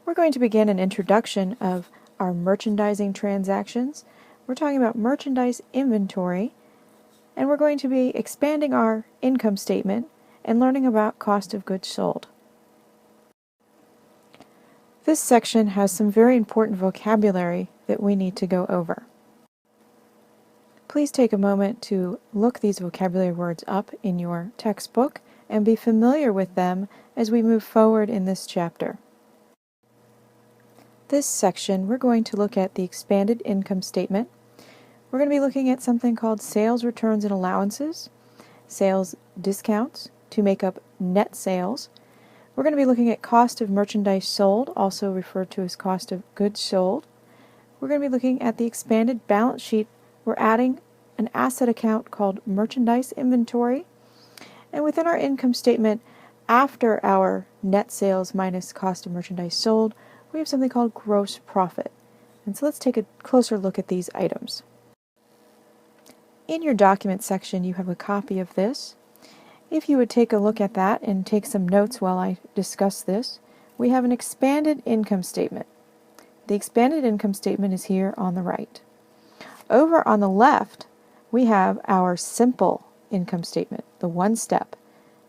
We're going to begin an introduction of our merchandising transactions. We're talking about merchandise inventory, and we're going to be expanding our income statement and learning about cost of goods sold. This section has some very important vocabulary that we need to go over. Please take a moment to look these vocabulary words up in your textbook and be familiar with them as we move forward in this chapter. This section, we're going to look at the expanded income statement. We're going to be looking at something called sales returns and allowances, sales discounts to make up net sales. We're going to be looking at cost of merchandise sold, also referred to as cost of goods sold. We're going to be looking at the expanded balance sheet. We're adding an asset account called merchandise inventory. And within our income statement, after our net sales minus cost of merchandise sold, we have something called gross profit. And so let's take a closer look at these items. In your document section, you have a copy of this. If you would take a look at that and take some notes while I discuss this, we have an expanded income statement. The expanded income statement is here on the right. Over on the left, we have our simple income statement, the one step.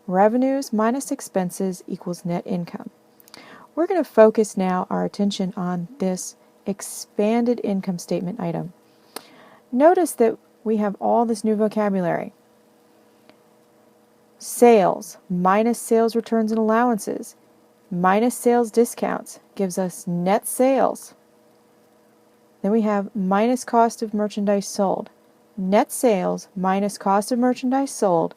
Revenues minus expenses equals net income. We're going to focus now our attention on this expanded income statement item. Notice that we have all this new vocabulary. Sales minus sales returns and allowances minus sales discounts gives us net sales. Then we have minus cost of merchandise sold. Net sales minus cost of merchandise sold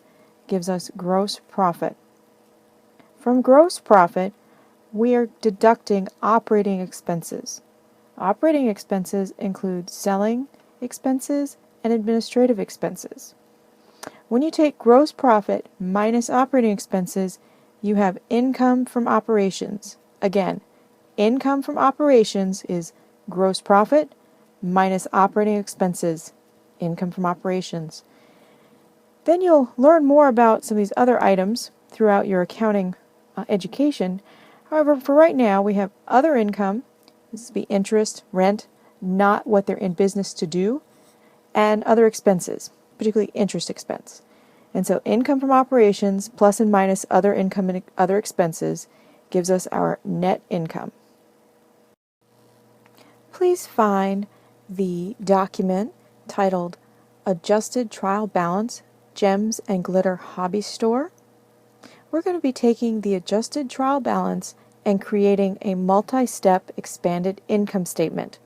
gives us gross profit. From gross profit, we are deducting operating expenses. Operating expenses include selling expenses and administrative expenses. When you take gross profit minus operating expenses, you have income from operations. Again, income from operations is gross profit minus operating expenses, income from operations. Then you'll learn more about some of these other items throughout your accounting education. However, for right now, we have other income. This would be interest, rent, not what they're in business to do, and other expenses, particularly interest expense. And so income from operations plus and minus other income and other expenses gives us our net income. Please find the document titled Adjusted Trial Balance, Gems and Glitter Hobby Store. We're going to be taking the adjusted trial balance and creating a multi-step expanded income statement.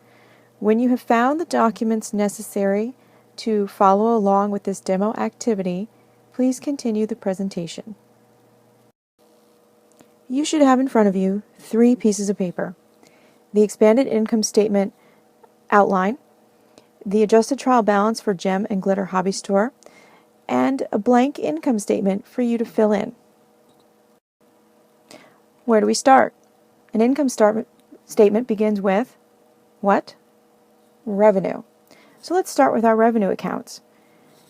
When you have found the documents necessary to follow along with this demo activity, please continue the presentation. You should have in front of you 3 pieces of paper: the expanded income statement outline, the adjusted trial balance for Gem and Glitter Hobby Store, and a blank income statement for you to fill in. Where do we start? An income statement begins with what? Revenue. So let's start with our revenue accounts.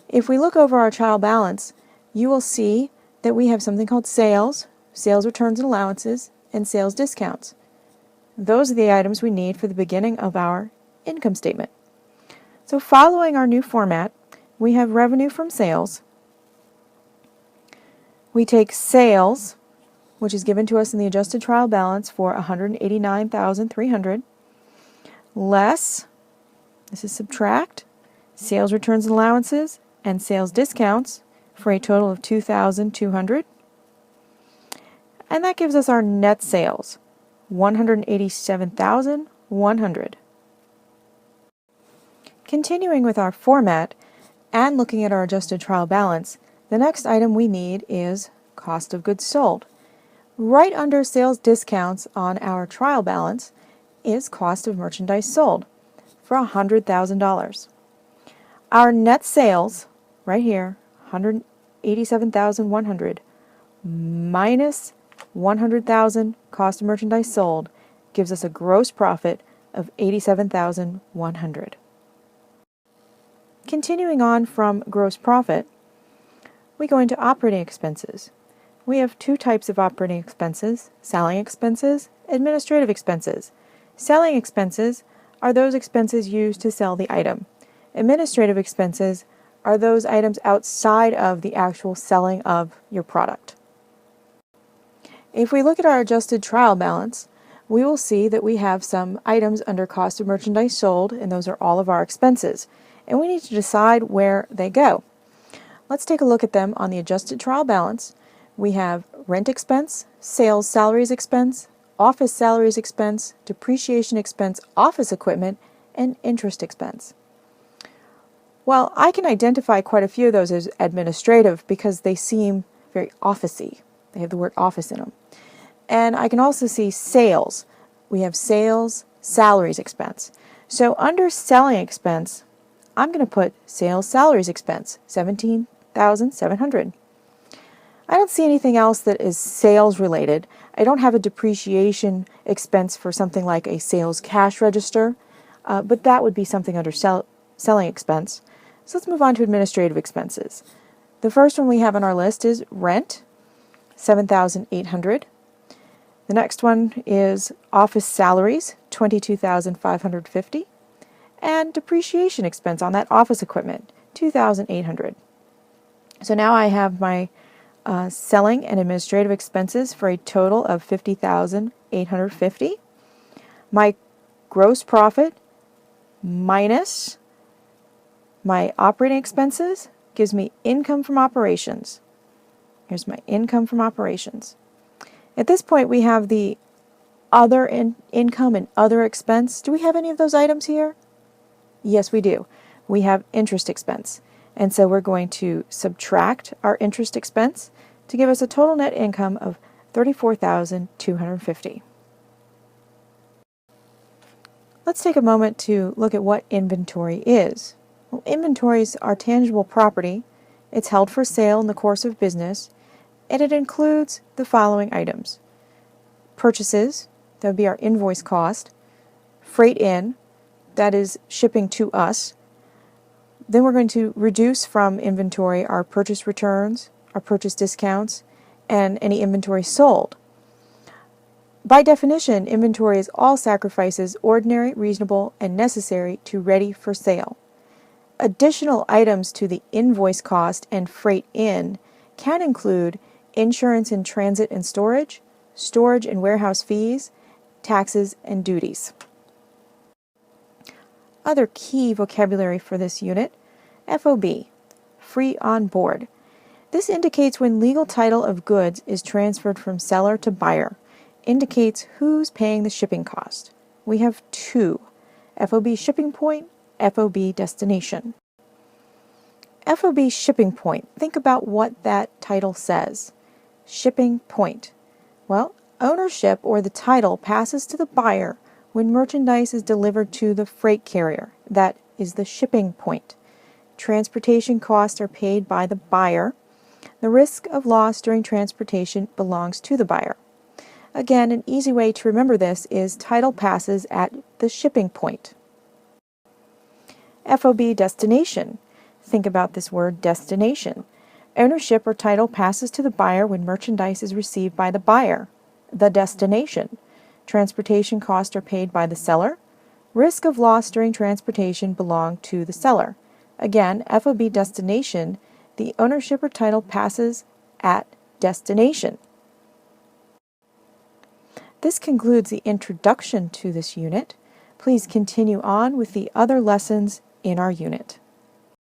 If we look over our trial balance, you will see that we have something called sales, sales returns and allowances, and sales discounts. Those are the items we need for the beginning of our income statement. So following our new format, we have revenue from sales. We take sales, which is given to us in the adjusted trial balance for $189,300, less, this is subtract, sales returns and allowances and sales discounts for a total of $2,200. And that gives us our net sales, $187,100. Continuing with our format and looking at our adjusted trial balance, the next item we need is cost of goods sold. Right under sales discounts on our trial balance is cost of merchandise sold for $100,000. Our net sales, right here, $187,100 minus $100,000 cost of merchandise sold gives us a gross profit of $87,100. Continuing on from gross profit, we go into operating expenses. We have 2 types of operating expenses, selling expenses administrative expenses. Selling expenses are those expenses used to sell the item. Administrative expenses are those items outside of the actual selling of your product. If we look at our adjusted trial balance, we will see that we have some items under cost of merchandise sold, and those are all of our expenses. And we need to decide where they go. Let's take a look at them on the adjusted trial balance. We have rent expense, sales salaries expense, office salaries expense, depreciation expense, office equipment, and interest expense. Well, I can identify quite a few of those as administrative because they seem very office-y. They have the word office in them. And I can also see sales. We have sales salaries expense. So under selling expense, I'm going to put sales salaries expense, $17,700. I don't see anything else that is sales related. I don't have a depreciation expense for something like a sales cash register, but that would be something under selling expense. So let's move on to administrative expenses. The first one we have on our list is rent, $7,800. The next one is office salaries, $22,550. And depreciation expense on that office equipment, $2,800. So now I have my selling and administrative expenses for a total of $50,850. My gross profit minus my operating expenses gives me income from operations. Here's my income from operations. At this point, we have the other income and other expense. Do we have any of those items here? Yes, we do. We have interest expense. And so we're going to subtract our interest expense to give us a total net income of $34,250. Let's take a moment to look at what inventory is. Well, inventories are tangible property. It's held for sale in the course of business, and it includes the following items. Purchases, that would be our invoice cost. Freight in, that is shipping to us. Then we're going to reduce from inventory our purchase returns, our purchase discounts, and any inventory sold. By definition, inventory is all sacrifices ordinary, reasonable, and necessary to ready for sale. Additional items to the invoice cost and freight in can include insurance in transit and storage, storage and warehouse fees, taxes, and duties. Other key vocabulary for this unit: FOB, free on board. This indicates when legal title of goods is transferred from seller to buyer, indicates who's paying the shipping cost. We have two: FOB shipping point, FOB destination. FOB shipping point. Think about what that title says. Shipping point. Well, ownership or the title passes to the buyer when merchandise is delivered to the freight carrier. That is the shipping point. Transportation costs are paid by the buyer. The risk of loss during transportation belongs to the buyer. Again, an easy way to remember this is title passes at the shipping point. FOB destination. Think about this word destination. Ownership or title passes to the buyer when merchandise is received by the buyer. The destination. Transportation costs are paid by the seller. Risk of loss during transportation belong to the seller. Again, FOB destination, the ownership or title passes at destination. This concludes the introduction to this unit. Please continue on with the other lessons in our unit.